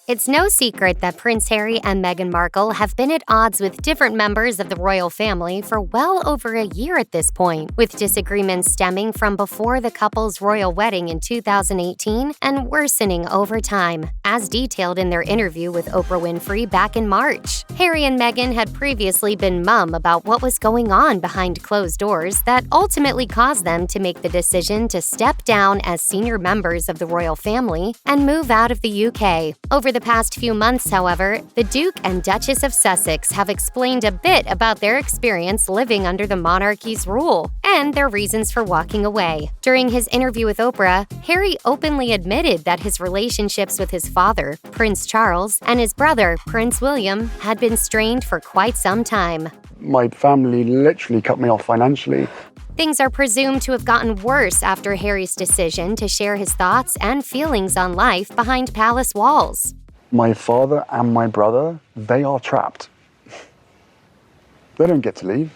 It's no secret that Prince Harry and Meghan Markle have been at odds with different members of the royal family for well over a year at this point, with disagreements stemming from before the couple's royal wedding in 2018 and worsening over time, as detailed in their interview with Oprah Winfrey back in March. Harry and Meghan had previously been mum about what was going on behind closed doors that ultimately caused them to make the decision to step down as senior members of the royal family and move out of the UK. Over the past few months, however, the Duke and Duchess of Sussex have explained a bit about their experience living under the monarchy's rule and their reasons for walking away. During his interview with Oprah, Harry openly admitted that his relationships with his father, Prince Charles, and his brother, Prince William, had been strained for quite some time. My family literally cut me off financially. Things are presumed to have gotten worse after Harry's decision to share his thoughts and feelings on life behind palace walls. My father and my brother, they are trapped. They don't get to leave.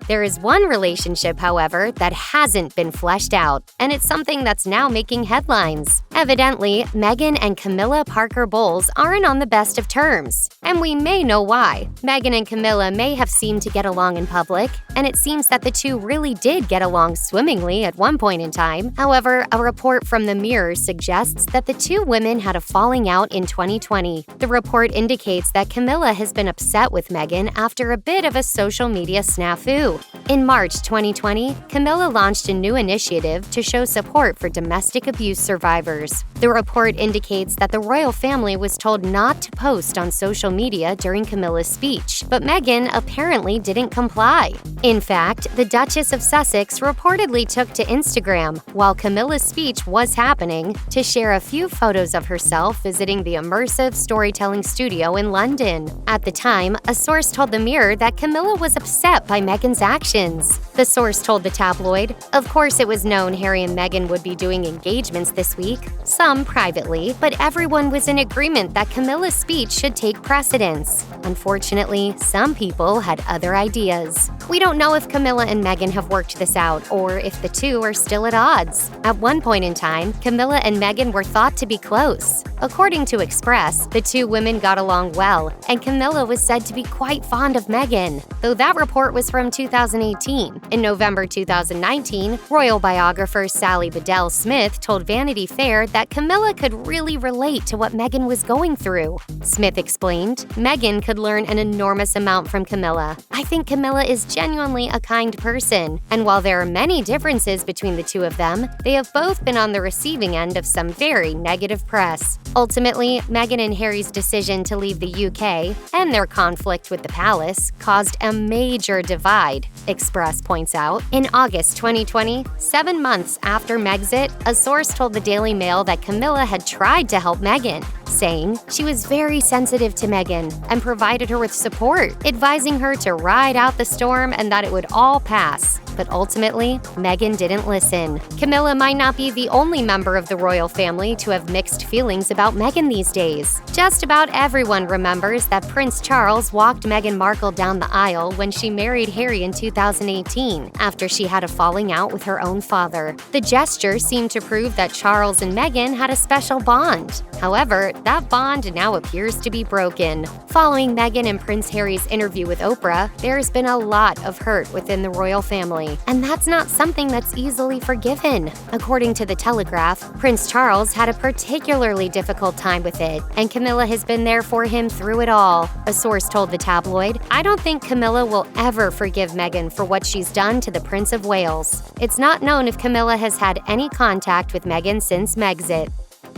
There is one relationship, however, that hasn't been fleshed out, and it's something that's now making headlines. Evidently, Meghan and Camilla Parker Bowles aren't on the best of terms, and we may know why. Meghan and Camilla may have seemed to get along in public, and it seems that the two really did get along swimmingly at one point in time. However, a report from the Mirror suggests that the two women had a falling out in 2020. The report indicates that Camilla has been upset with Meghan after a bit of a social media snafu. In March 2020, Camilla launched a new initiative to show support for domestic abuse survivors. The report indicates that the royal family was told not to post on social media during Camilla's speech, but Meghan apparently didn't comply. In fact, the Duchess of Sussex reportedly took to Instagram while Camilla's speech was happening to share a few photos of herself visiting the immersive storytelling studio in London. At the time, a source told the Mirror that Camilla was upset by Meghan's actions. The source told the tabloid, "Of course it was known Harry and Meghan would be doing engagements this week, some privately, but everyone was in agreement that Camilla's speech should take precedence. Unfortunately, some people had other ideas. We don't know if Camilla and Meghan have worked this out or if the two are still at odds. At one point in time, Camilla and Meghan were thought to be close. According to Express, the two women got along well, and Camilla was said to be quite fond of Meghan, though that report was from 2018. In November 2019, royal biographer Sally Bedell Smith told Vanity Fair that Camilla could really relate to what Meghan was going through. Smith explained, "Meghan could learn an enormous amount from Camilla. I think Camilla is genuinely a kind person, and while there are many differences between the two of them, they have both been on the receiving end of some very negative press." Ultimately, Meghan and Harry's decision to leave the UK and their conflict with the palace caused a major divide, Express points out. In August 2020, 7 months after Megxit, a source told the Daily Mail that Camilla had tried to help Meghan, saying she was very sensitive to Meghan and provided her with support, advising her to ride out the storm and that it would all pass. But ultimately, Meghan didn't listen. Camilla might not be the only member of the royal family to have mixed feelings about Meghan these days. Just about everyone remembers that Prince Charles walked Meghan Markle down the aisle when she married Harry in 2018, after she had a falling out with her own father. The gesture seemed to prove that Charles and Meghan had a special bond. However, that bond now appears to be broken. Following Meghan and Prince Harry's interview with Oprah, there's been a lot of hurt within the royal family, and that's not something that's easily forgiven. According to The Telegraph, Prince Charles had a particularly difficult time with it, and Camilla has been there for him through it all. A source told the tabloid, "I don't think Camilla will ever forgive Meghan for what she's done to the Prince of Wales." It's not known if Camilla has had any contact with Meghan since Megxit.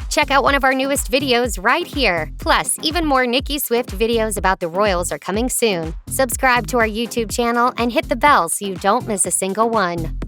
Check out one of our newest videos right here. Plus, even more Nicki Swift videos about the royals are coming soon. Subscribe to our YouTube channel and hit the bell so you don't miss a single one.